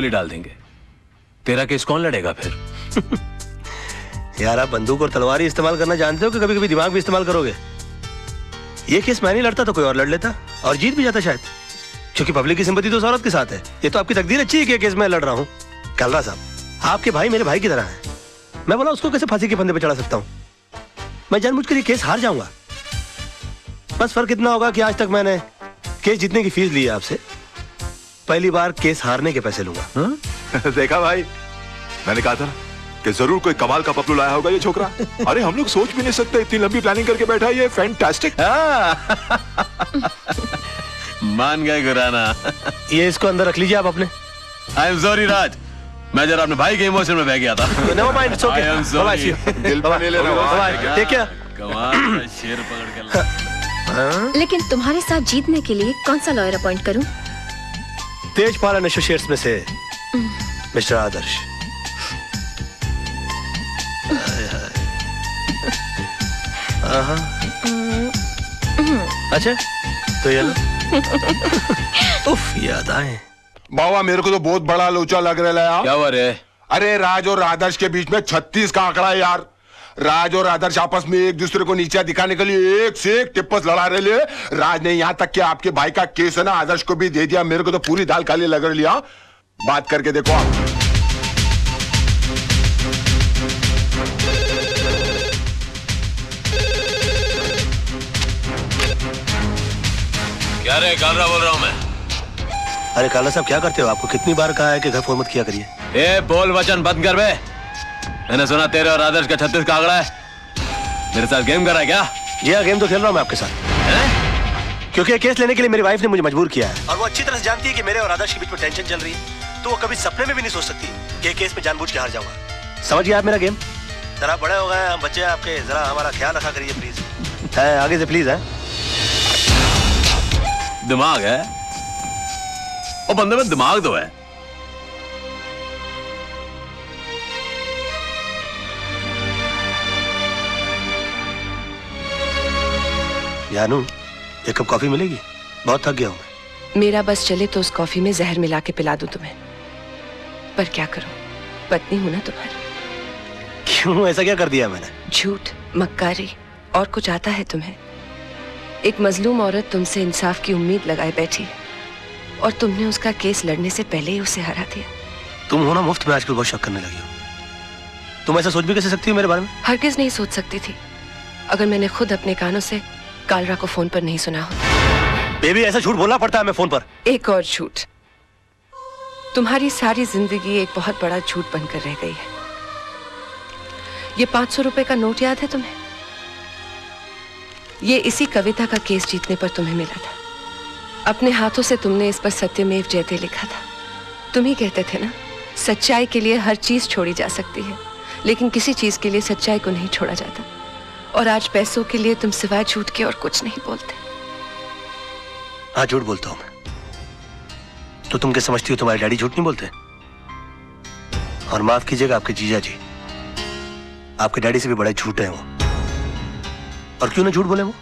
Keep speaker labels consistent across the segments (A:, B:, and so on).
A: गोली डाल देंगे। तेरा केस कौन लड़ेगा फिर?
B: यार आप बंदूक और तलवार ही इस्तेमाल करना जानते हो कि कभी कभी दिमाग भी इस्तेमाल करोगे? ये केस मैं नहीं लड़ता तो कोई और लड़ लेता और जीत भी जाता शायद, क्योंकि पब्लिक की सिंपैथी तो उस औरत के साथ है। ये तो आपकी तकदीर अच्छी है कि केस मैं लड़ रहा हूँ। कलरा साहब, आपके भाई मेरे भाई की तरह है। मैं बोला उसको कैसे फांसी के फंदे पे चढ़ा सकता हूँ? मैं जानबूझकर ये केस हार जाऊंगा। बस फर्क इतना होगा कि आज तक मैंने केस जीतने की फीस ली है आपसे, पहली बार केस हारने के पैसे लूंगा।
C: देखा भाई, मैंने कहा था कि जरूर कोई कमाल का पपलू लाया होगा ये छोकरा। अरे हम लोग सोच भी नहीं सकते, इतनी लंबी प्लानिंग करके बैठा है ये। फैंटास्टिक।
A: मान गए गुराना।
B: ये इसको अंदर रख लीजिए आप अपने।
A: आई एम सॉरी राज, मैं जरा अपने भाई के इमोशन में बह गया था।
B: Never mind, it's okay.
A: I am sorry.
C: दिल पे नहीं लेना भाई।
B: ठीक है।
A: कमाल का शेर पकड़ के ला।
D: लेकिन तुम्हारे साथ जीतने के लिए कौन सा लॉयर अपॉइंट करूं?
B: तेजपाल एंड एसोसिएट्स में से मिस्टर आदर्श। अच्छा तो ये लो। उफ, याद आए।
E: बाबा मेरे को तो बहुत बड़ा लोचा लग रहा है यार।
A: क्या हुआ रे?
E: अरे राज और आदर्श के बीच में 36 का आंकड़ा है यार। राज और आदर्श आपस में एक दूसरे को नीचा दिखाने के लिए एक से एक टिप्पस लड़ा रहे। राज ने यहाँ तक कि आपके भाई का केस है ना आदर्श को भी दे दिया। मेरे को तो पूरी दाल काली लग रही है। बात करके देखो आप।
A: क्या रे कालरा बोल रहा हूँ मैं।
B: अरे काला साहब क्या करते हो? आपको कितनी बार कहा है कि घर फोन मत किया करिए।
A: ए बोल वचन बंद कर बे। मैंने सुना तेरे और आदर्श का 36 का आंकड़ा है। मेरे साथ गेम कर रहा है क्या?
B: जी हाँ, गेम तो खेल रहा हूँ मैं आपके साथ। क्योंकि केस लेने के लिए मेरी वाइफ ने मुझे मजबूर किया है और वो अच्छी तरह से जानती है कि मेरे और आदर्श के बीच में टेंशन चल रही है। तो वो कभी सपने में भी नहीं सोच सकती कि केस में जानबूझ के हार जाऊंगा। समझ गया आप मेरा गेम? जरा बड़े हो गए हम बच्चे आपके, जरा हमारा ख्याल रखा करिए प्लीज। है आगे से प्लीज है।
A: दिमाग है वो बंदे में, दिमाग तो है।
B: जानू, एक कप कॉफी मिलेगी? बहुत थक गया हूं मैं।
F: मेरा बस चले तो उस कॉफी में जहर मिला के पिला दूं तुम्हें, पर क्या करूं, पत्नी हूं ना तुम्हारी।
B: क्यों, ऐसा क्या कर दिया मैंने?
F: झूठ, मक्कारी और कुछ आता है तुम्हें? एक मजलूम औरत तुमसे इंसाफ की उम्मीद लगाए बैठी है और तुमने उसका केस लड़ने से पहले ही उसे हरा दिया।
B: तुम हो ना मुफ्त में आजकल बहुत शक करने लगी हो। तुम ऐसा सोच भी कैसे सकती हो मेरे बारे में?
F: हरगिज नहीं सोच सकती थी अगर मैंने खुद अपने कानों से कालरा को फोन पर नहीं सुना होता।
B: बेबी, ऐसा झूठ बोलना पड़ता है हमें फोन पर?
F: एक और झूठ। तुम्हारी सारी जिंदगी एक बहुत बड़ा झूठ बनकर रह गई है। ये 500 रुपए का नोट याद है तुम्हें? ये इसी कविता का केस जीतने पर तुम्हें मिला था। अपने हाथों से तुमने इस पर सत्यमेव जयते लिखा था। तुम ही कहते थे ना, सच्चाई के लिए हर चीज छोड़ी जा सकती है, लेकिन किसी चीज के लिए सच्चाई को नहीं छोड़ा जाता। और आज पैसों के लिए तुम सिवाय झूठ के और कुछ नहीं बोलते।
B: हाँ, झूठ बोलता हूं मैं। तो तुम क्या समझती हो तुम्हारे डैडी झूठ नहीं बोलते? और माफ कीजिएगा आपके जीजा जी, आपके डैडी से भी बड़े झूठे हैं वो। और क्यों ना झूठ बोले वो?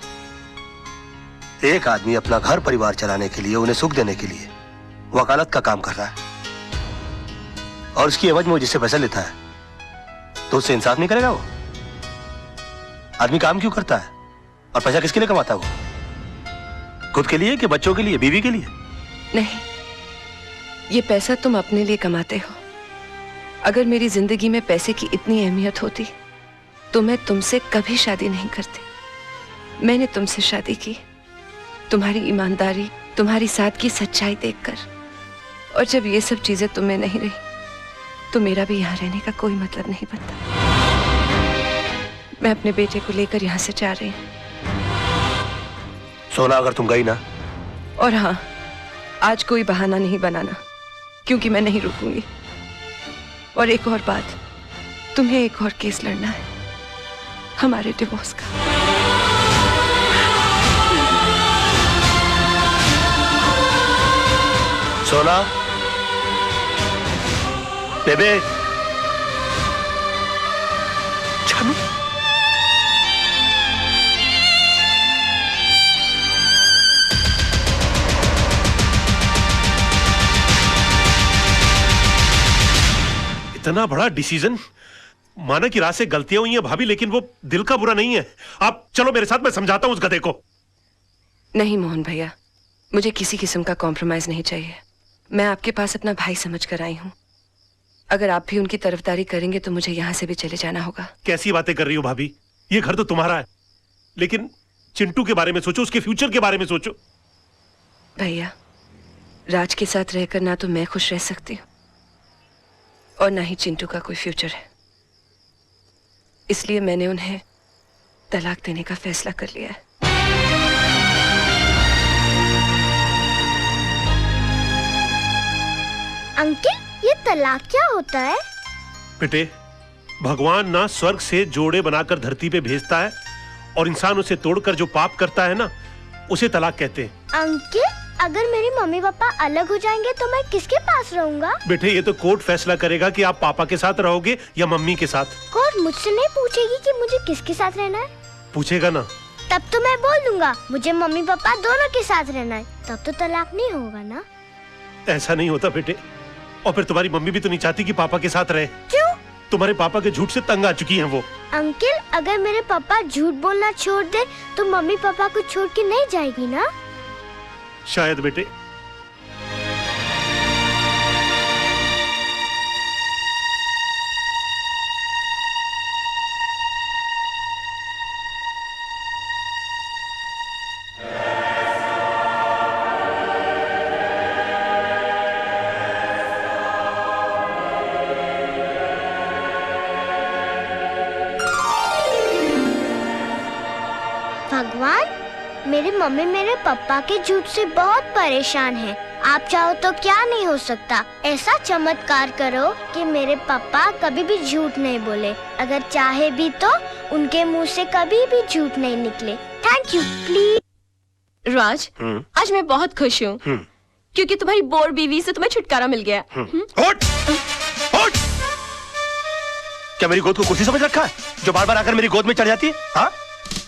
B: एक आदमी अपना घर परिवार चलाने के लिए, उन्हें सुख देने के लिए वकालत का काम कर रहा है और उसकी एवज में वो जिससे पैसा लेता है तो उससे इंसाफ नहीं करेगा वो? आदमी काम क्यों करता है और पैसा किसके लिए कमाता है वो? खुद के लिए कि बच्चों के लिए, बीवी के लिए?
F: नहीं, ये पैसा तुम अपने लिए कमाते हो। अगर मेरी जिंदगी में पैसे की इतनी अहमियत होती तो मैं तुमसे कभी शादी नहीं करती। मैंने तुमसे शादी की तुम्हारी ईमानदारी, तुम्हारी सादगी, सच्चाई देखकर। और जब ये सब चीजें तुम्हें नहीं रही तो मेरा भी यहाँ रहने का कोई मतलब नहीं बनता। मैं अपने बेटे को लेकर यहाँ से जा रही हूँ।
B: सोना, अगर तुम गई ना।
F: और हाँ, आज कोई बहाना नहीं बनाना, क्योंकि मैं नहीं रुकूंगी। और एक और बात, तुम्हें एक और केस लड़ना है, हमारे डिवोर्स का।
B: सोना, बेबे, जानू,
G: इतना बड़ा डिसीजन। माना कि रात से गलतियां हुई हैं भाभी, लेकिन वो दिल का बुरा नहीं है। आप चलो मेरे साथ, मैं समझाता हूं उस गधे को।
F: नहीं मोहन भैया, मुझे किसी किस्म का कॉम्प्रोमाइज नहीं चाहिए। मैं आपके पास अपना भाई समझ कर आई हूँ। अगर आप भी उनकी तरफदारी करेंगे तो मुझे यहाँ से भी चले जाना होगा।
G: कैसी बातें कर रही हो भाभी, ये घर तो तुम्हारा है, लेकिन चिंटू के बारे में सोचो, उसके फ्यूचर के बारे में सोचो।
F: भैया, राज के साथ रहकर ना तो मैं खुश रह सकती हूँ और ना ही चिंटू का कोई फ्यूचर है। इसलिए मैंने उन्हें तलाक देने का फैसला कर लिया है।
H: अंकल, ये तलाक क्या होता है?
G: बेटे, भगवान ना स्वर्ग से जोड़े बनाकर धरती पे भेजता है और इंसान उसे तोड़कर जो पाप करता है ना, उसे तलाक कहते हैं।
H: अंकल, अगर मेरे मम्मी पापा अलग हो जाएंगे तो मैं किसके पास रहूंगा?
G: बेटे, ये तो कोर्ट फैसला करेगा कि आप पापा के साथ रहोगे या मम्मी के साथ।
H: कोर्ट मुझसे नहीं पूछेगी कि मुझे किसके साथ रहना है?
G: पूछेगा ना।
H: तब तो मैं बोल दूंगा मुझे मम्मी पापा दोनों के साथ रहना है। तब तो तलाक नहीं होगा ना?
G: ऐसा नहीं होता बेटे, और फिर तुम्हारी मम्मी भी तो नहीं चाहती कि पापा के साथ रहे।
H: क्यों?
G: तुम्हारे पापा के झूठ से तंग आ चुकी हैं वो।
H: अंकल, अगर मेरे पापा झूठ बोलना छोड़ दे तो मम्मी पापा को छोड़ के नहीं जाएगी ना?
G: शायद बेटे।
H: भगवान, मेरी मम्मी मेरे पापा के झूठ से बहुत परेशान है। आप चाहो तो क्या नहीं हो सकता। ऐसा चमत्कार करो कि मेरे पापा कभी भी झूठ नहीं बोले। अगर चाहे भी तो उनके मुंह से कभी भी झूठ नहीं निकले। Thank you, please.
D: राज, आज मैं बहुत खुश हूँ क्योंकि तुम्हारी बोर बीवी से तुम्हें छुटकारा मिल गया।
B: उठ! उठ! क्या मेरी गोद को कुर्सी समझ रखा है जो बार बार आकर मेरी गोद में चढ़ जाती है? हाँ?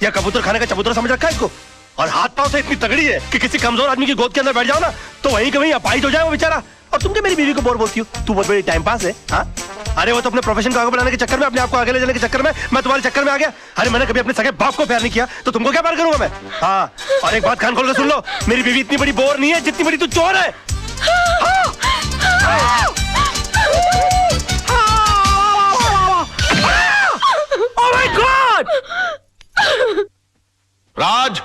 B: या कबूतर खाने का चबूतरा समझ रखा है इसको? और हाथ पांव से इतनी तगड़ी है कि किसी कमजोर आदमी की गोद के अंदर बैठ जाओ ना तो वहीं के वहीं अपाहिज हो जाए वो बेचारा। और तुम क्या मेरी बीवी को बोर बोलती हो? तू बहुत बड़ी टाइम पास है। हाँ? अरे वो तो अपने प्रोफेशन को आगे बढ़ाने के चक्कर में, अपने आप को आगे ले जाने के चक्कर में मैं तुम्हारे चक्कर में आ गया। अरे मैंने कभी अपने सगे बाप को प्यार नहीं किया तो तुमको क्या प्यार करूंगा मैं? हाँ, और एक बात कान खोल के सुन लो, मेरी बीवी इतनी बड़ी बोर नहीं है जितनी बड़ी तू चोर है।
G: Oh my god!
C: Raj!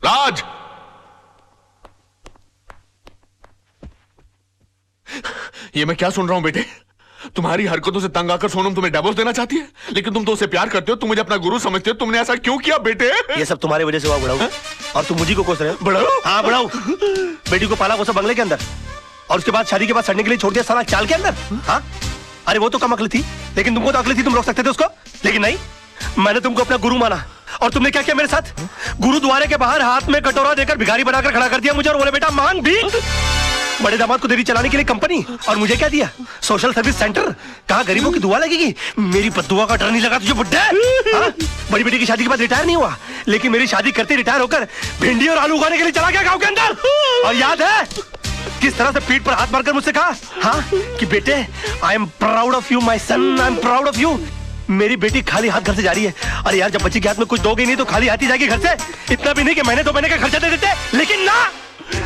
C: Raj! ये मैं क्या सुन रहा हूं बेटे? तुम्हारी हरकतों से तंग आकर सोनम तुम्हें डिवोर्स देना चाहती है, लेकिन तुम तो उसे प्यार करते हो, तुम मुझे अपना गुरु समझते हो। तुमने ऐसा क्यों किया बेटे?
B: ये सब तुम्हारी वजह से हुआ बुढ़ाऊ। और तुम मुझे को कोस रहे हो?
C: बुढ़ाऊ?
B: हाँ बुढ़ाऊ। बेटी को पाला कोसा बंगले के अंदर और उसके बाद शादी के बाद सड़ने के लिए छोड़ दिया साला चाल के अंदर। हाँ? अरे वो तो कम अकल थी, लेकिन तुमको तो अकल थी, तुम रोक सकते थे उसको। लेकिन नहीं, मैंने तुमको अपना गुरु माना और तुमने क्या किया मेरे साथ? गुरुद्वारे के बाहर हाथ में कटोरा देकर भिखारी बनाकर खड़ा कर दिया मुझे और बोले बेटा मांग भीख। बड़े दामाद को देरी चलाने के लिए कंपनी, और मुझे क्या दिया? Social service centre. कहाँ गरीबों की दुआ लगेगी? मेरी बद्दुआ का डर नहीं लगा तुझे बुड्ढे? हाँ? बड़ी बेटी की शादी के बाद रिटायर नहीं हुआ, लेकिन मेरी शादी करते रिटायर होकर भिंडी और आलू उगाने के लिए चला गया गाँव के अंदर। और याद है किस तरह से पीठ पर हाथ मारकर मुझसे कहा, हाँ, कि बेटे I am proud of you my son, I am proud of you. मेरी बेटी खाली हाथ घर से जा रही है। अरे यार, जब बच्ची के हाथ में कुछ दोगे नहीं तो खाली हाथ ही जाएगी घर से। इतना भी नहीं कि महीने 2 महीने का खर्चा दे देते, लेकिन ना,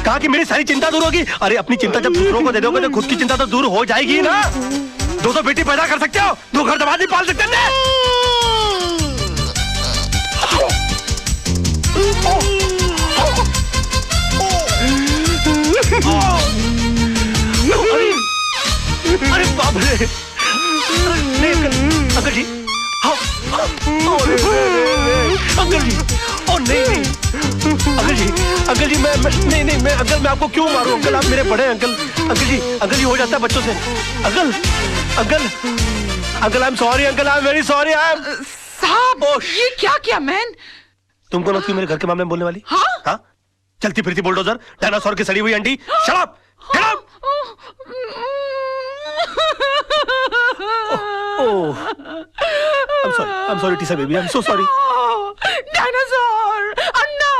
B: कहा कि मेरी सारी चिंता दूर होगी। अरे अपनी चिंता जब दूसरों को दे दोगे तो खुद की चिंता तो दूर हो जाएगी ना। 2 बेटी पैदा कर सकते हो, 2 घर दबा नहीं पाल सकते थे। अरे बाप रे! नहीं अंकल जी, हाँ, अंकल जी, ओ नहीं अंकल जी मैं अंकल मैं आपको क्यों मारूं अंकल? आप मेरे बड़े अंकल। अंकल जी हो जाता है बच्चों से। Uncle I am sorry uncle, I am very sorry. I am
I: साहब, ये क्या किया मैन?
B: तुमको ना क्यों मेरे घर के मामले में बोलने वाली? हाँ? चलती फिरती बुलडोजर, डायनासोर की सड़ी हुई अंडी। Shut up! Oh, I'm sorry, Tisa baby. I'm so sorry.
I: Dinosaur, Anna,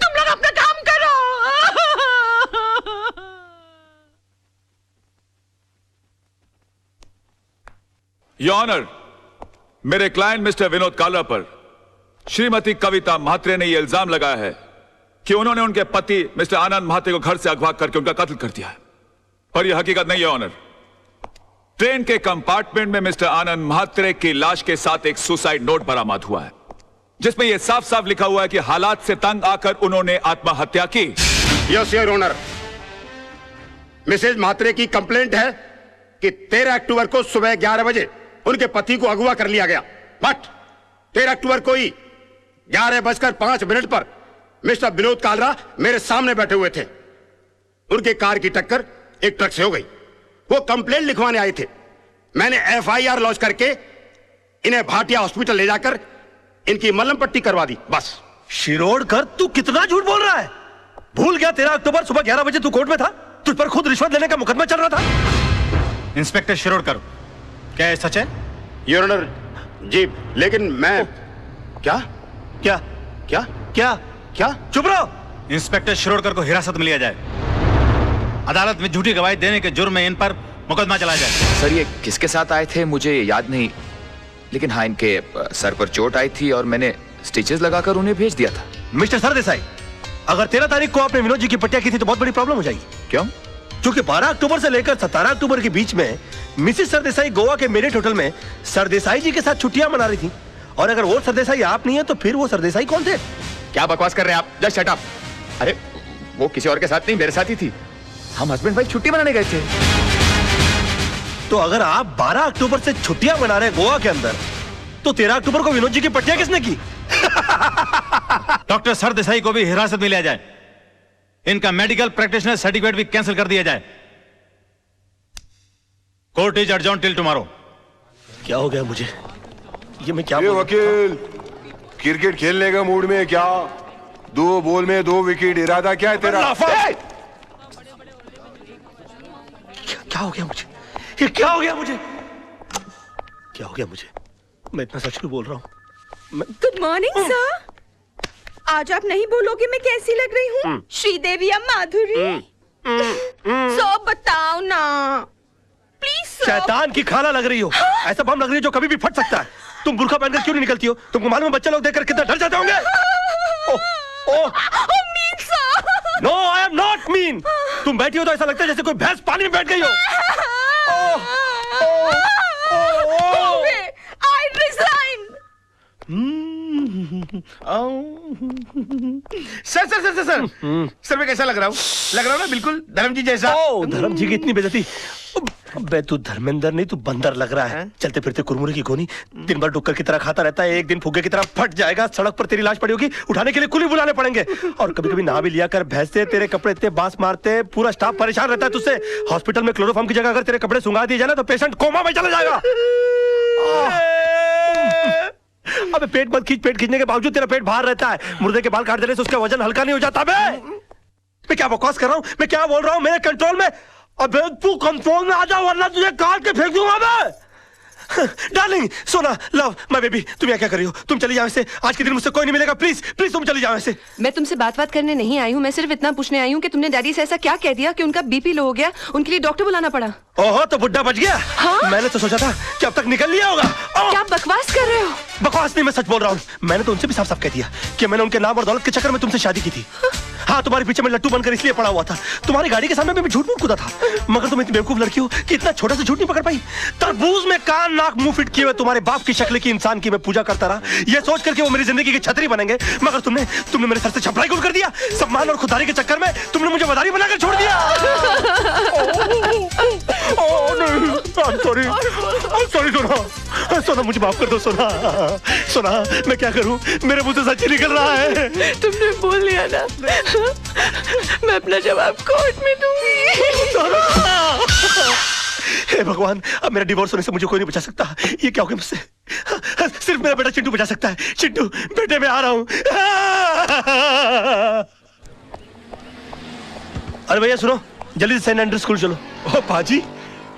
I: तुम लोग अपना काम करो।
J: योर ऑनर, मेरे क्लाइंट मिस्टर विनोद कालरा पर श्रीमती कविता म्हात्रे ने यह इल्जाम लगाया है कि उन्होंने उनके पति मिस्टर आनंद म्हात्रे को घर से अगवा करके उनका कत्ल कर दिया है, पर यह हकीकत नहीं है ऑनर। ट्रेन के कंपार्टमेंट में मिस्टर आनंद म्हात्रे की लाश के साथ एक सुसाइड नोट बरामद हुआ है, जिसमें यह साफ साफ लिखा हुआ है कि हालात से तंग आकर उन्होंने आत्महत्या की।
K: Yes your honour, Mrs Mhatre की कंप्लेंट है कि 13 अक्टूबर को सुबह 11 बजे उनके पति को अगवा कर लिया गया, बट 13 अक्टूबर को ही 11:05 पर मिस्टर विनोद कालरा मेरे सामने बैठे हुए थे। उनके कार की टक्कर एक ट्रक से हो गई। वो कंप्लेंट लिखवाने आए थे। मैंने FIR लॉन्च करके इन्हें भाटिया हॉस्पिटल ले जाकर इनकी मलहम पट्टी करवा दी, बस।
B: शिरोडकर, तू कितना झूठ बोल रहा है? भूल गया 13 अक्टूबर सुबह 11 बजे तू कोर्ट में था? तुझ पर खुद रिश्वत लेने का मुकदमा चल रहा था।
L: इंस्पेक्टर शिरोडकर, क्या ये सच है?
K: योर ऑनर जी, लेकिन मैं क्या
B: क्या
K: क्या
B: क्या
K: क्या
B: चुप रहो।
L: इंस्पेक्टर शिरोडकर को हिरासत में लिया जाए, अदालत में झूठी गवाही देने के जुर्म में इन पर मुकदमा चलाया जाए।
M: सर, ये किसके साथ आए थे मुझे याद नहीं, लेकिन हाँ, इनके सर पर चोट आई थी और मैंने स्टिचेस लगाकर उन्हें भेज दिया था।
B: मिस्टर सरदेसाई, अगर 13 तारीख को आपने विनोद जी की पट्टिया की थी तो बहुत बड़ी प्रॉब्लम हो जाएगी।
M: क्यों?
B: क्योंकि 12 अक्टूबर से लेकर 17 अक्टूबर के बीच में मिसेस सरदेसाई गोवा के मेरिट होटल में सरदेसाई जी के साथ छुट्टियां मना रही थी, और अगर वो सरदेसाई आप नहीं है तो फिर वो सरदेसाई कौन थे?
M: क्या बकवास कर रहे हैं आप? Just shut up. अरे वो किसी और के साथ नहीं, मेरे साथ ही थी। हम हस्बैंड वाइफ छुट्टी मनाने गए थे।
B: तो अगर आप 12 अक्टूबर से छुट्टियां मना रहे गोवा के अंदर, तो 13 अक्टूबर को विनोद जी की पट्टियां किसने की?
L: डॉक्टर सरदेसाई को भी हिरासत में लिया जाए, इनका मेडिकल प्रैक्टिशनर सर्टिफिकेट भी कैंसिल कर दिया जाए। Court is adjourn till tomorrow.
B: क्या हो गया मुझे? ये मैं क्या
E: वकील, क्रिकेट खेलने का मूड में क्या? 2 बॉल में 2 विकेट, इरादा क्या है तेरा?
B: क्या हो गया मुझे? ये क्या हो गया मुझे? क्या हो गया मुझे? मैं इतना सच भी बोल रहा हूँ।
I: Good morning sir. आज आप नहीं बोलोगे मैं कैसी लग रही हूँ? श्रीदेवी या माधुरी? सो बताओ ना प्लीज।
B: शैतान की खाना लग रही हो। ऐसा बम लग रही है जो कभी भी फट सकता है। तुम बुर्का पहनकर क्यों नहीं निकलती हो? तुमको मालूम है बच्चे लोग देखकर कितना डर जाते होंगे। No, I am not mean. तुम बैठी हो तो ऐसा लगता है जैसे कोई भैंस पानी में बैठ गई हो।
I: I resign.
K: Sir sir sir sir sir मैं कैसा लग रहा हूँ? लग रहा हूँ ना बिल्कुल धर्म जी जैसा।
B: धर्म जी की इतनी बेइज्जती। बे तू धर्मेंद्र नहीं, तू बंदर लग रहा है। चलते फिरते कुरमुरे की गोनी, दिन भर डुक्कर की तरह खाता रहता है, एक दिन फुग्गे की तरह फट जाएगा। सड़क पर तेरी लाश पड़ी होगी, उठाने के लिए कुली बुलाने पड़ेंगे। और कभी कभी नहा भी लिया कर, भैंसे तेरे कपड़े इतने बांस मारते, पूरा स्टाफ परेशान रहता है तुझसे। हॉस्पिटल में क्लोरोफॉर्म की जगह अगर तेरे कपड़े सुंगा दिए जाए ना तो पेशेंट कोमा में चला जाएगा। अबे पेट मत खींच, पेट खींचने के बावजूद तेरा पेट बाहर रहता है। मुर्दे के बाल काट देने से उसका वजन हल्का नहीं हो जाता। मैं क्या बकवास कर रहा हूँ? मैं क्या बोल रहा हूँ? मेरे कंट्रोल में। अबे तू कंट्रोल में आ जा वरना तुझे काट के फेंक दूंगा मैं। डार्लिंग, सोना, लव, माय बेबी, तुम यहाँ क्या कर रही हो? तुम चली जाओ ऐसे। आज के दिन मुझसे कोई नहीं मिलेगा। प्लीज प्लीज तुम चली जाओ ऐसे।
F: मैं तुमसे बात करने नहीं आई हूँ। मैं सिर्फ इतना पूछने आई हूँ कि तुमने डैडी से ऐसा क्या कह दिया कि उनका बीपी लो हो गया, उनके लिए डॉक्टर बुलाना पड़ा।
B: ओहो, तो बुड्ढा बच गया।
F: हाँ?
B: मैंने तो सोचा था कि अब तक निकल लिया होगा।
F: क्या बकवास कर रहे हो?
B: बकवास नहीं, मैं सच बोल रहा हूँ। मैंने तो उनसे भी साफ साफ कह दिया कि मैंने उनके नाम और दौलत के चक्कर में तुमसे शादी की थी। हाँ, तुम्हारे पीछे में लट्टू बनकर इसलिए पड़ा हुआ था। तुम्हारी गाड़ी के सामने मैं भी झूठ मूठ कूदा था, मगर तुम इतनी बेवकूफ लड़की हो कि इतना छोटा सा झूठ नहीं पकड़ पाई। तरबूज में कान नाक मुंह फिट किए हुए तुम्हारे बाप की शक्ल की इंसान की मैं पूजा करता रहा, ये सोच करके वो मेरी जिंदगी की छतरी बनेंगे, मगर तुमने मेरे सर से छपराई गुल कर दिया। सम्मान और खुदारी के चक्कर में तुमने मुझे मदारी बनाकर छोड़ दिया। सॉरी सोना, सोना मुझे माफ कर दो सोना। सोना, मैं क्या करूं? मेरे मुंह से सच ही निकल रहा है।
I: तुमने बोल लिया ना, मैं अपना जवाब कोर्ट में दूंगी।
B: हे भगवान, अब मेरा डिवोर्स होने से मुझे कोई नहीं बचा सकता। ये क्या हो गया मुझसे? सिर्फ मेरा बेटा चिंटू बचा सकता है। चिंटू, बेटे मैं आ रहा हूं। अरे भैया सुनो, जल्दी से सेंट एंड्रू स्कूल चलो।
K: ओ पाजी,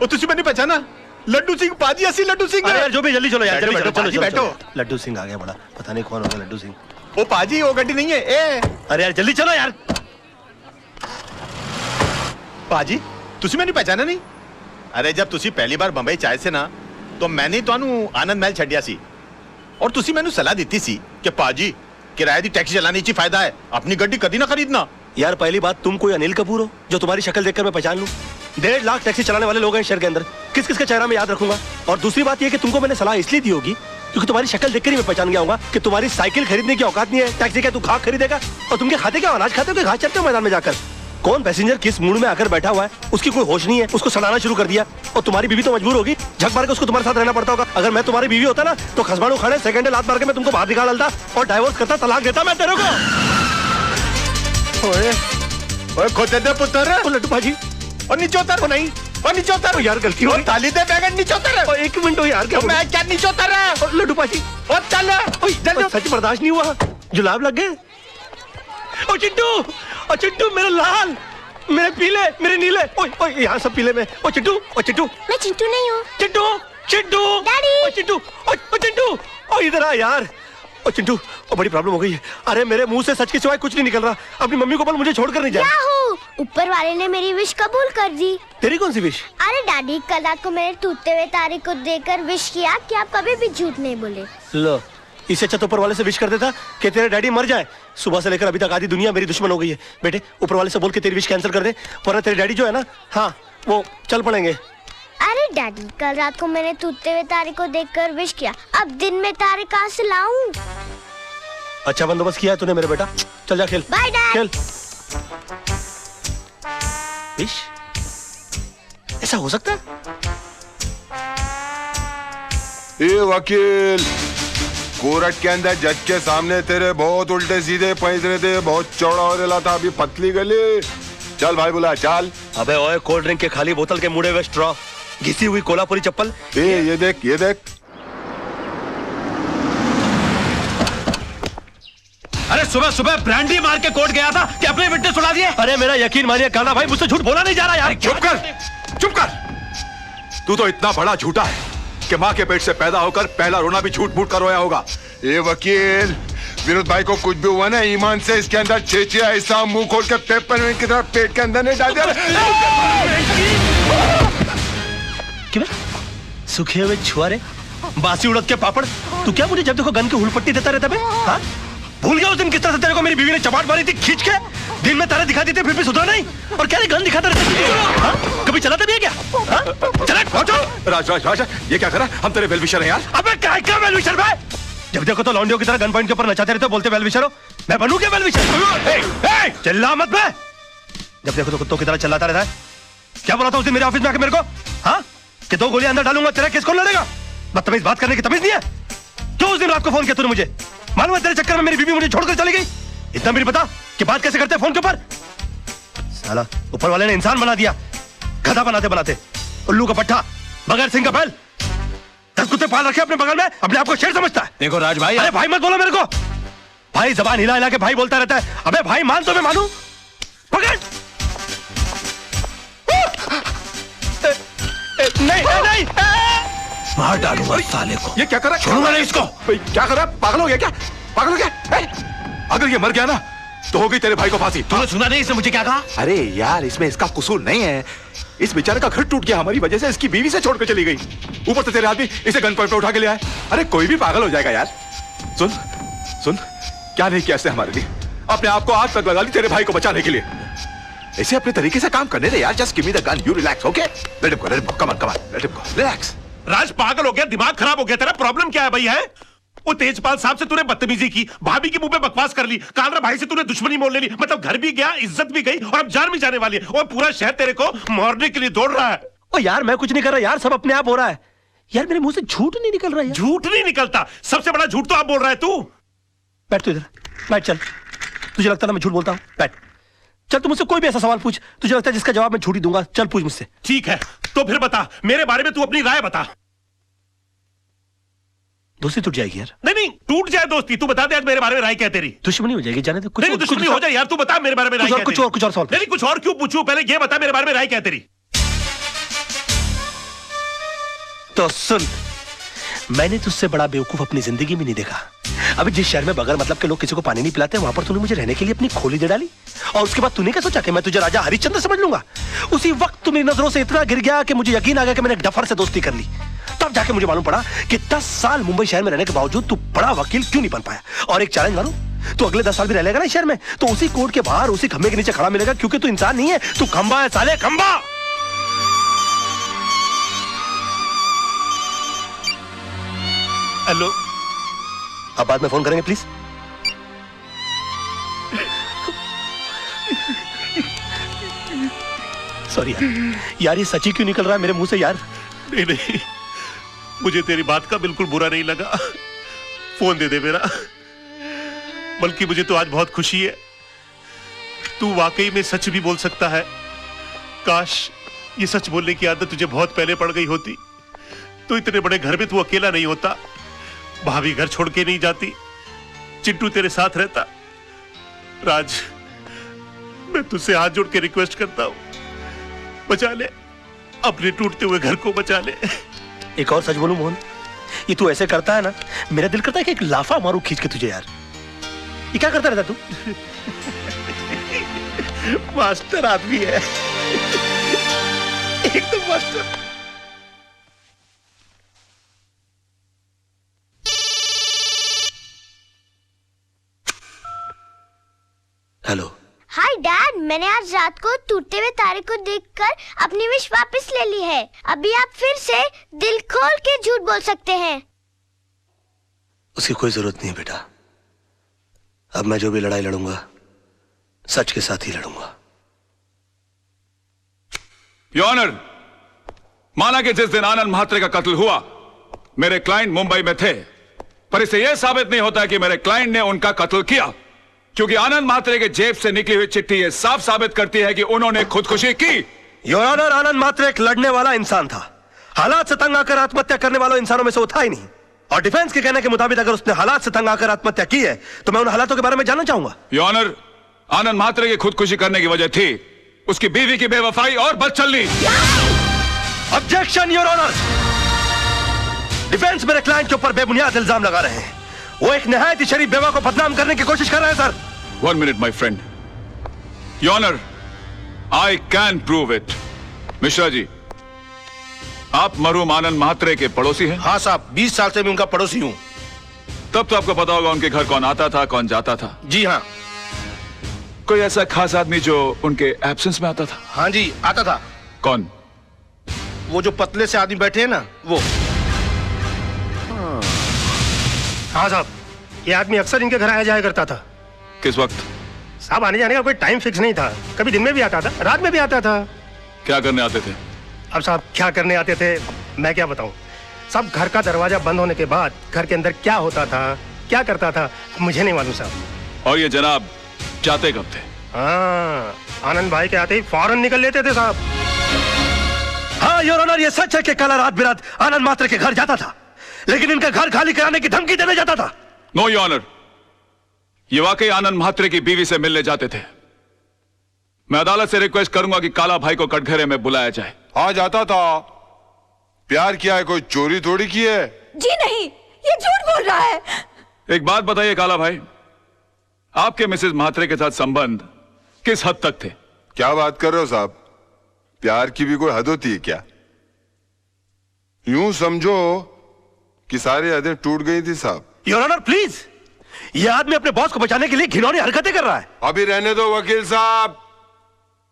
K: ओ तुझे मैंने पहचाना? लड्डू सिंह पाजी, असली लड्डू सिंह।
B: अरे यार जो भी, जल्दी चलो यार, जल्दी
K: चलो, बैठो।
B: लड्डू सिंह आ गया बड़ा, पता नहीं कौन होगा लड्डू सिंह।
K: ओ पाजी, वो गड्डी नहीं है। ए
B: अरे यार जल्दी चलो यार।
K: पाजी, तुझे मैंने पहचाना नहीं? अरे जब तुझे पहली बार बंबई चाय से ना
N: तो मैंने ਤੁਹਾਨੂੰ ਆਨੰਦ ਮਹਿਲ ਛੱਡਿਆ ਸੀ और ਤੁਸੀਂ ਮੈਨੂੰ ਸਲਾਹ ਦਿੱਤੀ ਸੀ कि पाजी किराए दी टैक्सी चलाने ची फायदा है, अपनी गड्डी कभी ना खरीदना।
B: यार पहली बात, तुम कोई अनिल कपूर हो जो तुम्हारी शक्ल देखकर मैं पहचान लूं? 1.5 लाख टैक्सी चलाने वाले लोग हैं शहर के अंदर, किस किस का चेहरा मैं याद रखूंगा? और दूसरी बात यह कि तुमको मैंने सलाह इसलिए दी होगी क्योंकि तुम्हारी शक्ल देखकर ही मैं पहचान गया होगा कि तुम्हारी साइकिल खरीदने की औकात नहीं है। टैक्सी क्या तू खाक खरीदेगा? और तुम क्या खाते, क्या अनाज खाते हो कि घास चरते हो मैदान में जाकर? कौन पैसेंजर किस मूड में आकर बैठा हुआ है, उसकी कोई होश नहीं है, उसको सड़ाना शुरू कर दिया। और तुम्हारी बीवी तो मजबूर होगी, झक मार के उसको तुम्हारे साथ रहना पड़ता होगा। अगर मैं तुम्हारी बीवी होता ना तो खसमानू खाने सेकंड लात मार के मैं तुमको बाहर निकाल डालता और डाइवोर्स करता, तलाक देता मैं तेरे को।
N: ओए ओए खोते दे पुत्र,
B: ओ लड्डू भाजी,
N: और नीचे उतर। ओ नहीं, और नीचे उतर।
B: यार गलती हो गई,
N: ताली दे बैगन, नीचे उतर।
B: ओ एक मिनट हो यार, क्या
N: मैं क्या नीचे उतर रहा है?
B: लड्डू भाजी
N: ओ चल,
B: ओ जल्दी, सच बर्दाश्त नहीं हुआ, जुलाब लग गए। ओ चिट्टू, ओ चिट्टू मेरे लाल, मेरे पीले, मेरे नीले, ओए ओए यहाँ सब पीले में। ओ चिट्टू, ओ चिट्टू।
H: मैं चिंटू नहीं हूँ।
B: चिट्टू, चिट्टू,
H: डैडी।
B: ओ चिट्टू, ओ चिट्टू, ओ इधर आ यार। ओ चिंटू, ओ बड़ी प्रॉब्लम हो गई है। अरे मेरे मुंह से सच के सिवाय कुछ नहीं निकल रहा। अपनी मम्मी को बोल मुझे छोड़कर नहीं जाए।
H: ऊपर वाले ने मेरी विश कबूल कर दी।
B: तेरी कौन सी विश?
H: अरे डैडी, कल रात को मैंने टूटते हुए तारे को देखकर विश किया कि आप कभी भी झूठ नहीं बोले।
B: लो, इससे अच्छा तो ऊपर वाले से विश कर देता कि तेरे डैडी मर जाए। सुबह से लेकर अभी तक आधी दुनिया मेरी दुश्मन हो गई है। बेटे ऊपर वाले से बोल के तेरी विश कैंसिल कर दे, वरना तेरे डैडी जो है ना, हाँ वो चल पड़ेंगे।
H: अरे डैडी, कल रात को मैंने टूटते हुए तारे को देखकर विश किया, अब दिन में तारे कहाँ से लाऊं?
B: अच्छा बंदोबस्त किया है तूने मेरे बेटा, चल जा खेल।
H: Bye dad.
B: खेल। विश? ऐसा हो सकता है?
E: ए वकील, कोर्ट के अंदर जज के सामने तेरे बहुत उल्टे सीधे पैंतरे थे, बहुत चौड़ा हो रहा था, अभी पतली गली। चल भाई बुला, चल।
B: अबे ओए, कोल्ड ड्रिंक के खाली बोतल के मुड़े हुए स्ट्रॉ, घिसी हुई कोल्हापुरी चप्पल।
E: ये देख, ये देख।
L: अरे सुबह सुबह ब्रांडी मार के कोर्ट गया था कि अपने विटनेस उड़ा दिए।
B: अरे मेरा यकीन मानिए काना भाई, मुझसे झूठ बोला नहीं जा रहा यार।
J: चुप कर, चुप कर। तू तो इतना बड़ा झूठा है कि माँ के पेट से पैदा होकर पहला रोना भी झूठ मूठ कर रोया होगा।
E: ये वकील, विनोद भाई को कुछ भी हुआ ना, ईमान से इसके अंदर चेचे ऐसा मुंह खोल के पेपर की तरह पेट के अंदर नहीं डाल दिया।
B: क्यों सूखे हुए छुआरे, बासी उड़द के पापड़, तू क्या मुझे जब देखो गन की हुलपट्टी देता रहता बे? हाँ? भूल गया उस दिन किस तरह से तेरे को मेरी बीवी ने चपाट मारी थी खींच के? दिन में तारे दिखाती थी फिर भी सुधरा नहीं, और क्या गन दिखाता रहता? हाँ? कभी चलाता भी है क्या? हाँ? चला पहुंचो।
J: राज राज राज, ये क्या करा? हम तेरे वेलविशर हैं यार।
B: अबे क्या वेलविशर भाई? जब देखो तो लौंडियों की तरह गन पॉइंट के ऊपर नचाते रहते हो, बोलते वेलविशर हो। मैं बनूं क्या वेलविशर? चिल्ला मत बे। जब देखो तो कुत्तों की तरह चिल्लाता रहता है। क्या बोला था उस दिन मेरे ऑफिस में आके मेरे को? हाँ? कि 2 गोलियां अंदर डालूंगा, तेरा केस कौन लड़ेगा? बदतमीज बात करने की तमीज नहीं है? क्यों उस दिन रात को फोन किया तूने मुझे? मालूम है तेरे चक्कर में मेरी बीवी मुझे छोड़कर चली गई। इतना मेरी बता कि बात कैसे करते हैं फोन के ऊपर? साला ऊपर वाले ने इंसान बना दिया, गधा बनाते बनाते। उल्लू का पट्टा, बगैर सिंह का बैल। 10 कुत्ते पाल रखे अपने बगल में, अपने आप को शेर समझता है।
A: देखो राज भाई,
B: अरे भाई मत बोलो मेरे को। भाई जबान हिला हिला के भाई बोलता रहता है। अबे भाई मान तो मैं मानू। पकड़। नहीं नहीं, मार डालूंगा साले को।
J: ये क्या कर रहा है?
B: छोड़ूंगा नहीं इसको।
J: क्या कर रहा है? पागल हो गया क्या? पागल हो गया? अगर ये मर गया ना तो होगी तेरे भाई को फांसी।
B: तूने सुना नहीं इसने मुझे क्या कहा?
J: अरे यार, इसमें इसका कसूर नहीं है। इस बेचारे का घर टूट गया हमारी वजह से, इसकी बीवी से छोड़ के चली गई। ऊपर से तेरे आदमी इसे गन पॉइंट पे उठा के ले आए। अरे कोई भी पागल हो जाएगा यार। सुन सुन, क्या नहीं किया इसने हमारे लिए? अपने आप को आग तक लगा ली तेरे भाई को बचाने के लिए। इसे अपने तरीके से काम करने दे यार। Just give me the gun, you relax, okay? Let him go, let him go, come on, let him go, relax.
G: Raj पागल हो गया, दिमाग खराब हो गया तेरा? प्रॉब्लम क्या है भाई? है वो तेजपाल साहब से तूने बदतमीजी की, भाभी के मुंह पे बकवास कर ली, कालरा भाई से तूने दुश्मनी मोल ले ली, मतलब घर भी गया, इज्जत भी गई, और अब जान भी जाने वाली है। और पूरा शहर तेरे को मारने के लिए दौड़ रहा है।
B: ओ यार मैं कुछ नहीं कर रहा यार, सब अपने आप हो रहा है यार। मेरे मुंह से झूठ नहीं निकल रहा है।
G: झूठ नहीं निकलता, सबसे बड़ा झूठ तो आप बोल रहा है तू।
B: बैठ तू इधर, बैठ। चल, तुझे लगता है मैं झूठ बोलता हूँ? बैठ। चल तू मुझसे कोई भी ऐसा सवाल पूछ, तुझे लगता है जिसका जवाब मैं झूठ ही दूंगा। चल पूछ मुझसे।
G: ठीक है, तो फिर बता मेरे बारे में, तू अपनी राय बता।
B: दोस्ती टूट जाएगी यार।
G: नहीं टूट जाए दोस्ती, तू बता दे आज मेरे बारे में राय क्या तेरी?
B: दुश्मनी हो जाएगी, जाने दे। कुछ
G: नहीं दुश्मनी हो जाए यार, तू बता मेरे बारे में राय क्या?
B: कुछ और सवाल।
G: नहीं कुछ और क्यों पूछूं, पहले ये बता मेरे बारे में राय क्या तेरी?
B: तो सुन, मैंने तुझसे बड़ा बेवकूफ अपनी जिंदगी में नहीं देखा। अभी जिस शहर में बगैर मतलब के लोग किसी को पानी नहीं पिलाते, वहां पर तूने मुझे रहने के लिए अपनी खोली दे डाली, और उसके बाद तूने क्या सोचा कि मैं तुझे राजा हरिश्चंद्र समझ लूंगा? उसी वक्त तू मेरी नजरों से इतना गिर गया कि मुझे यकीन आ गया कि मैंने डफर से दोस्ती कर ली। तब जाके मुझे मालूम पड़ा कि 10 साल मुंबई शहर में रहने के बावजूद तू बड़ा वकील क्यों नहीं बन पाया। और एक चैलेंज मारूं, तू अगले 10 साल भी रह लेगा ना इस शहर में, तो उसी कोर्ट के बाहर उसी खंबे के नीचे खड़ा मिलेगा, क्योंकि तू इंसान नहीं है, तू खंबा है साले, खंबा।
G: हेलो,
B: अब बाद में फोन करेंगे प्लीज। सॉरी यार, ये सच्ची क्यों निकल रहा है मेरे मुंह से यार?
G: नहीं नहीं, मुझे तेरी बात का बिल्कुल बुरा नहीं लगा। फोन दे दे मेरा। बल्कि मुझे तो आज बहुत खुशी है, तू वाकई में सच भी बोल सकता है। काश ये सच बोलने की आदत तुझे बहुत पहले पड़ गई होती, तो इतने बड़े घर में तू अकेला नहीं होता, भाभी घर छोड़ के नहीं जाती, चिंटू तेरे साथ रहता। राज, मैं तुझसे हाथ जोड़ के रिक्वेस्ट करता हूं, बचा ले, अपने टूटते हुए घर को बचा ले।
B: एक और सच बोलूं मोहन, ये तू ऐसे करता है ना, मेरा दिल करता है कि एक लाफा मारूं खींच के तुझे यार। ये क्या करता रहता तू?
G: मास्टर आदमी है, एकदम मास्टर।
B: हेलो।
H: हाय डैड, मैंने आज रात को टूटते हुए तारे को देखकर अपनी विश वापस ले ली है। अभी आप फिर से दिल खोल के झूठ बोल सकते हैं।
B: उसकी कोई जरूरत नहीं है बेटा। अब मैं जो भी लड़ाई लड़ूंगा सच के साथ ही लड़ूंगा।
J: योर ऑनर, माना कि जिस दिन आनंद म्हात्रे का कत्ल हुआ मेरे क्लाइंट मुंबई में थे, पर इसे यह साबित नहीं होता कि मेरे क्लाइंट ने उनका कत्ल किया, क्योंकि आनंद म्हात्रे के जेब से निकली हुई चिट्ठी यह साफ साबित करती है कि उन्होंने खुदकुशी की।
B: योर ऑनर, आनंद म्हात्रे एक लड़ने वाला इंसान था। हालात से तंग आकर आत्महत्या करने वालों इंसानों में से वो था ही नहीं। और डिफेंस के कहने के मुताबिक अगर उसने हालात से तंग आकर आत्महत्या की है तो मैं उन हालातों के बारे में जानना चाहूंगा।
J: योर ऑनर, आनंद म्हात्रे की खुदकुशी करने की वजह थी उसकी बीवी की बेवफाई और बदचलनी।
B: Objection your honour. डिफेंस मेरे क्लाइंट के ऊपर बेबुनियाद इल्जाम लगा रहे हैं। वो एक नहायत ही शरीफ बेवा को बदनाम करने की कोशिश कर रहे हैं sir.
J: 1 minute my friend. Your honour, I can prove it. Mishra ji, आप मरहूम आनंद म्हात्रे के पड़ोसी हैं?
B: हाँ साहब, 20 साल से मैं उनका पड़ोसी हूं।
J: तब तो आपको पता होगा उनके घर कौन आता था कौन जाता था।
B: जी हाँ।
J: कोई ऐसा खास आदमी जो उनके एब्सेंस में आता था?
B: हाँ जी, आता था।
J: कौन?
B: वो जो पतले से आदमी बैठे हैं ना, वो। हाँ साहब, ये आदमी अक्सर इनके घर आया जाया करता था।
J: किस वक्त?
B: साहब, आने जाने का कोई टाइम फिक्स नहीं था। कभी दिन में भी आता था, रात में भी आता था।
J: क्या करने आते थे?
B: अब साहब, क्या करने आते थे मैं क्या बताऊं। सब घर का दरवाजा बंद होने के बाद घर के अंदर क्या होता था, क्या करता था, मुझे नहीं मालूम साहब।
J: और ये जनाब जाते कब थे?
B: हाँ, आनंद भाई के आते ही फौरन निकल लेते थे साहब। हाँ योर ऑनर, ये सच है कि कल रात बिरात आनंद म्हात्रे के घर जाता था, लेकिन इनका घर खाली कराने की धमकी देने जाता था।
J: नो योर ऑनर, ये वाकई आनंद म्हात्रे की बीवी से मिलने जाते थे। मैं अदालत से रिक्वेस्ट करूंगा कि काला भाई को कटघरे में बुलाया जाए।
E: हाँ, जाता था। प्यार किया है, कोई चोरी थोड़ी की है।
I: जी नहीं, ये झूठ बोल रहा है।
J: एक बात बताइए काला भाई, आपके मिसेस म्हात्रे के साथ संबंध किस हद तक थे?
E: क्या बात कर रहे हो साहब? प्यार की भी कोई हद होती है क्या? यूं समझो कि सारी हदें टूट गई थी साहब।
B: योर ऑनर प्लीज, ये आदमी अपने बॉस को बचाने के लिए घिनौनी हरकतें कर रहा है।
E: अभी रहने दो वकील साहब,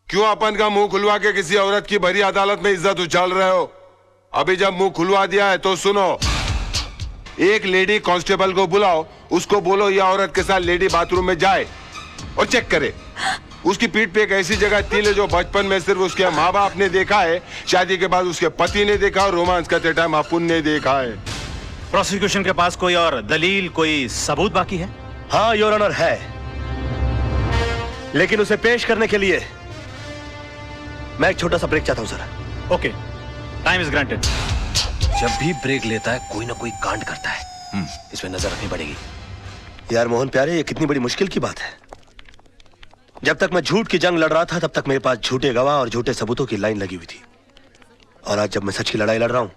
E: क्यों अपन का मुंह खुलवा के किसी औरत की भरी अदालत में इज्जत उछाल रहे हो? अभी जब मुंह खुलवा दिया है तो सुनो, एक लेडी कांस्टेबल को बुलाओ, उसको बोलो यह औरत के साथ लेडी बाथरूम में जाए और चेक करे। उसकी पीठ पे एक ऐसी जगह तिल है जो बचपन में सिर्फ उसके माँ बाप ने देखा है, शादी के बाद उसके पति ने देखा और रोमांस करते टाइम अपुन ने देखा है।
L: प्रोसिक्यूशन के पास कोई और दलील, कोई सबूत बाकी है?
B: हाँ योर ऑनर है, लेकिन उसे पेश करने के लिए मैं एक छोटा सा ब्रेक चाहता हूं sir.
L: Okay, time is granted.
A: जब भी ब्रेक लेता है कोई ना कोई कांड करता है, इसमें नजर रखनी पड़ेगी।
B: यार मोहन प्यारे, ये कितनी बड़ी मुश्किल की बात है। जब तक मैं झूठ की जंग लड़ रहा था तब तक मेरे पास झूठे गवाह और झूठे सबूतों की लाइन लगी हुई थी, और आज जब मैं सच की लड़ाई लड़ रहा हूं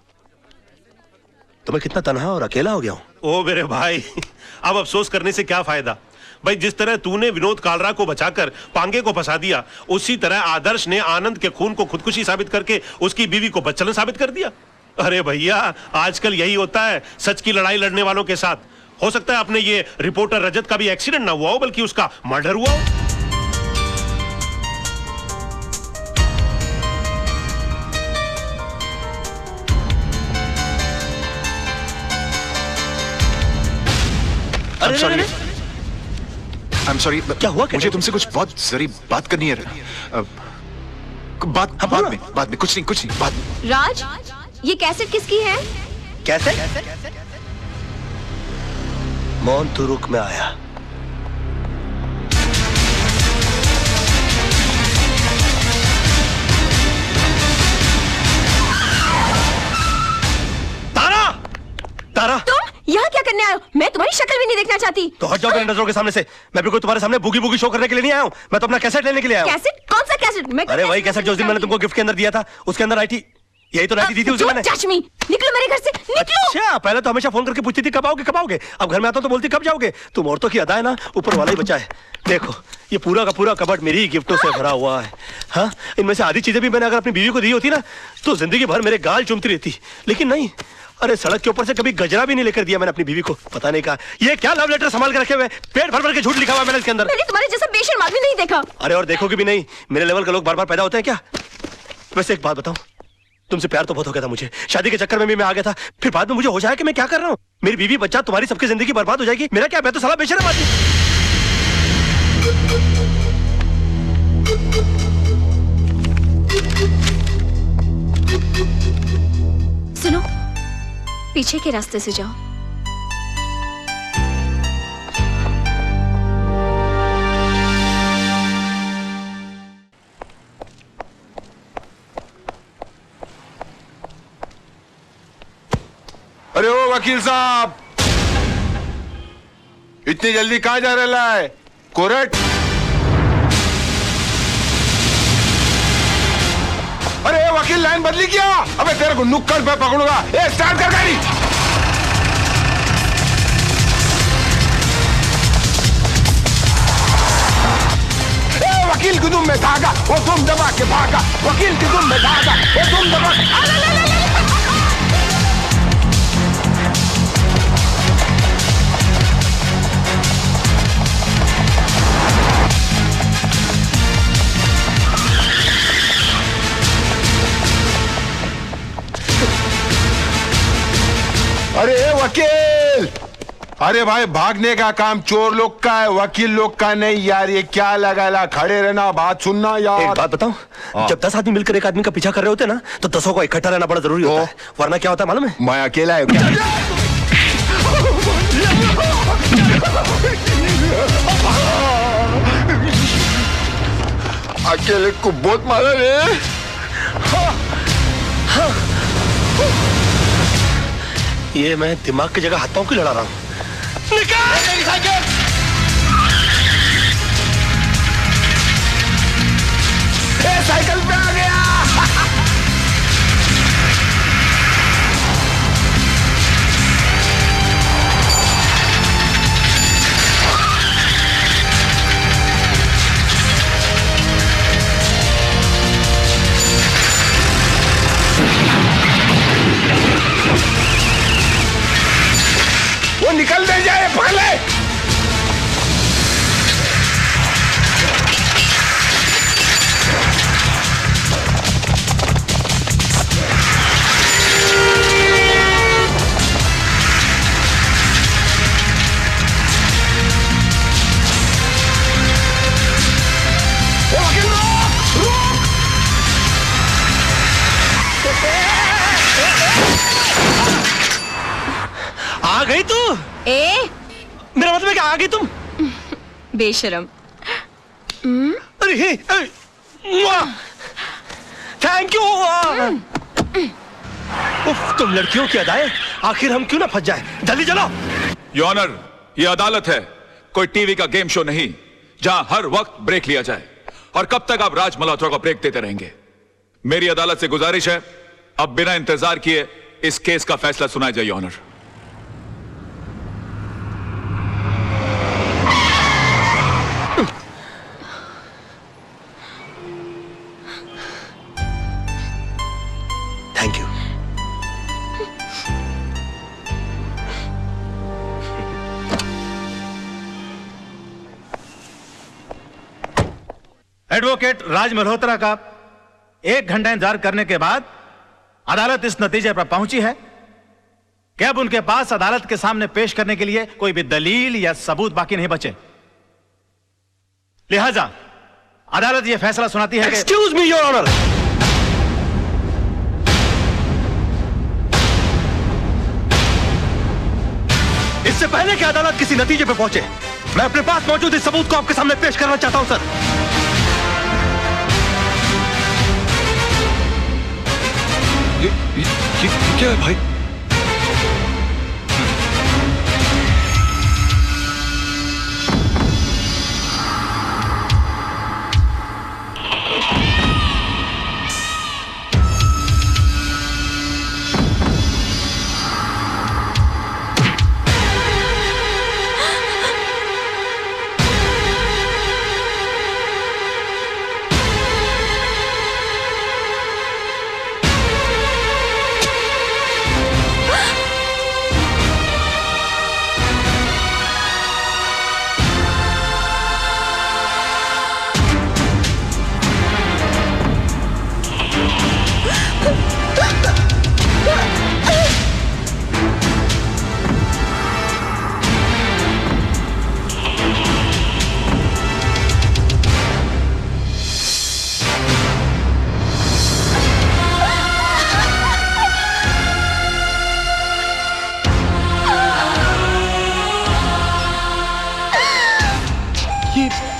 B: तो मैं कितना तन्हा और अकेला हो गया हूं।
G: ओ मेरे भाई, अब अफसोस करने से क्या फायदा भाई। जिस तरह तूने विनोद कालरा को बचाकर पांगे को फंसा दिया, उसी तरह आदर्श ने आनंद के खून को खुदकुशी साबित करके उसकी बीवी को बदचलन साबित कर दिया। अरे भैया, आजकल यही होता है सच की लड़ाई लड़ने वालों के साथ। हो सकता है अपने ये रिपोर्टर रजत का भी एक्सीडेंट ना हुआ हो, बल्कि उसका मर्डर हुआ हो।
J: I'm sorry,
B: क्या हुआ?
J: मुझे तुमसे कुछ बहुत जरूरी बात करनी है। बाद में कुछ नहीं बाद में।
D: राज, ये कैसेट किसकी है?
B: कैसे? मौन तू रुक में आया। तारा,
D: तुम यहाँ क्या करने आए हो? मैं तुम्हारी शक्ल भी नहीं देखना चाहती।
B: तो हट जाओ मेरे नजरों के सामने से। मैं भी कोई तुम्हारे सामने बुगी बुगी शो करने के लिए नहीं आया हूँ। मैं तो अपना कैसेट लेने के लिए आया हूँ।
D: कैसेट? कौन सा कैसेट? मैं
B: अरे वही कैसेट जो उस दिन मैंने तुमको गिफ्ट के अंदर दिया था, उसके अंदर आई थी। यही तो राइटी दी थी उसे मैंने।
D: टच मी, निकलो मेरे घर से, निकलो।
B: अच्छा, पहले तो हमेशा फोन करके पूछती थी कब आओगे कब आओगे। अब घर में आता तो बोलती कब जाओगे। तुम औरतों की अदा है ना, ऊपर वाला ही बचा है। देखो ये पूरा का पूरा कबर्ड मेरी गिफ्टों से भरा हुआ है। हाँ, इनमें से आधी चीजें भी मैंने अगर अपनी बीवी को दी होती ना, तो जिंदगी भर मेरे गाल चूमती रहती। लेकिन नहीं, अरे सड़क के ऊपर से कभी गजरा भी नहीं लेकर दिया मैंने अपनी बीवी को। पता नहीं कहा ये क्या लव लेटर संभाल के रखे हुए, पेट भर भर के झूठ लिखा हुआ मैंने इसके अंदर।
D: मैंने तुम्हारे जैसा बेशर्म आदमी नहीं देखा।
B: अरे और देखोगे भी नहीं, मेरे लेवल के लोग बार बार पैदा होते हैं क्या? वैसे एक बात बताऊं, तुमसे प्यार तो बहुत हो गया था मुझे। शादी के चक्कर में भी मैं आ गया था, फिर बाद में मुझे होश आया कि मैं क्या कर रहा हूँ। मेरी बीवी बच्चा तुम्हारी सबकी जिंदगी बर्बाद हो जाएगी। मेरा क्या, मैं तो साला बेशर्म आदमी।
D: सुनो, पीछे के रास्ते से जाओ।
E: अरे ओ वकील साहब, इतनी जल्दी कहां जा रहा है? कोर्ट? अरे वकील लाइन बदली क्या? अबे तेरे को नुक्कड़ पे पकड़ूंगा। ए स्टार्ट कर गाड़ी। ए वकील की दुम में धागा, वो तुम दबा के भागा। वकील की दुम में धागा, वो तुम दबा। अरे वकील, अरे भाई भागने का काम चोर लोग का है, वकील लोग का नहीं यार। ये क्या लगा, खड़े रहना, बात सुनना यार।
B: एक बात बताऊं, जब 10 आदमी मिलकर एक आदमी का पीछा कर रहे होते ना, तो 10 को इकट्ठा रहना बड़ा जरूरी होता है। वरना क्या होता है मालूम है?
E: मैं अकेला है क्या? अकेले को बहुत मारा रे।
B: ये मैं दिमाग की जगह हाथ पांव क्यों लड़ा रहा हूँ?
E: निकाल मेरी साइकिल। साइकिल पे आ गया। वो निकल दे जाए, पकड़ ले।
B: आ गई तू? मेरा मतलब है कि आ गई तुम?
D: बेशरम।
B: अरे थैंक यू। तुम लड़कियों की अदाएं, आखिर हम क्यों ना फंस जाए। जल्दी चलो।
J: योर ऑनर, ये अदालत है, कोई टीवी का गेम शो नहीं जहां हर वक्त ब्रेक लिया जाए। और कब तक आप राज मल्होत्रा को ब्रेक देते रहेंगे? मेरी अदालत से गुजारिश है, अब बिना इंतजार किए इस केस का फैसला सुनाया जाए। Your honour.
B: Thank you.
L: Advocate Raj Malhotra का 1 घंटा इंतजार करने के बाद अदालत इस नतीजे पर पहुंची है कि अब उनके पास अदालत के सामने पेश करने के लिए कोई भी दलील या सबूत बाकी नहीं बचे। लिहाजा अदालत यह फैसला सुनाती है कि
B: एक्सक्यूज मी योर ऑनर। इससे पहले कि अदालत किसी नतीजे पर पहुंचे, मैं अपने पास मौजूद इस सबूत को आपके सामने पेश करना चाहता हूं सर।
J: ये क्या है भाई?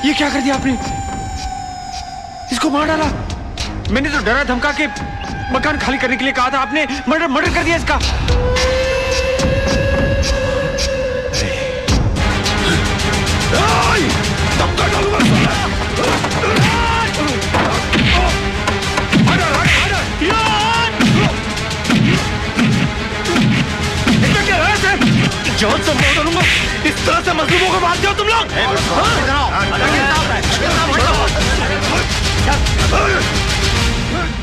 B: ये क्या कर दिया आपने? इसको मार डाला। मैंने तो डरा धमका के मकान खाली करने के लिए कहा था, आपने मर्डर कर दिया इसका। जान से मार डालूंगा। इस तरह से मजलूमों को मारते हो तुम लोग?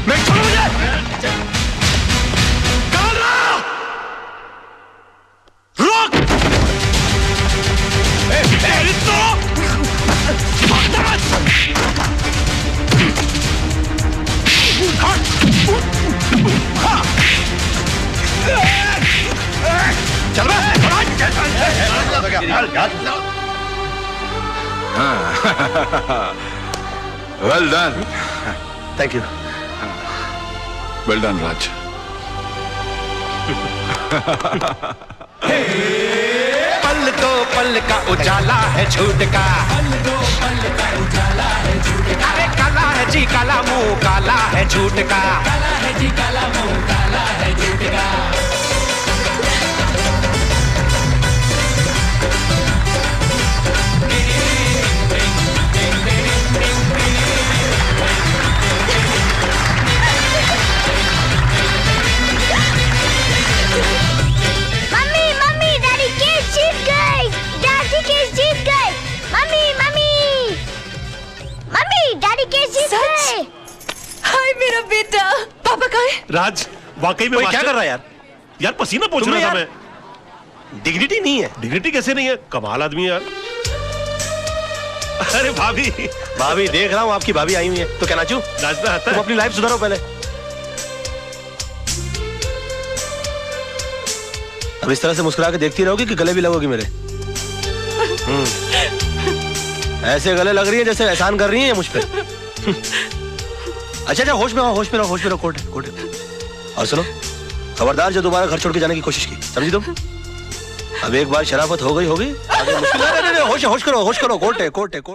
B: मैं छोड़ो मुझे। रोक। चल
J: well done.
B: Thank you.
J: Well done Raj.
O: पल तो पल का उजाला है झूठ का, अरे काला है जी काला, मुंह काला है झूठ का, काला है जी काला, मुंह काला है झूठ का।
G: राज वाकई में
N: क्या कर रहा है यार?
G: यार पसीना पोंछ रहा था मैं।
N: डिग्निटी नहीं है।
G: डिग्निटी कैसे नहीं है? कमाल आदमी है यार। अरे भाभी
B: भाभी देख रहा हूँ आपकी भाभी आई हुई है, तो क्या नाचूं?
G: नाचना आता
B: तुम
G: है?
B: अपनी लाइफ सुधारो पहले। अब इस तरह से मुस्कुरा के देखती रहोगी कि गले भी लगोगी मेरे? ऐसे गले लग रही है जैसे एहसान कर रही है मुझ पे। अच्छा होश में रहो, होश में रहो, होश में रहो। कोर्ट है, कोर्ट है। और सुनो, खबरदार जो दोबारा घर छोड़ के जाने की कोशिश की, समझी तुम? अब एक बार शराफत हो गई होगी, आगे मुश्किल। होश करो, होश करो। कोर्ट है, कोर्ट है, कोर्ट।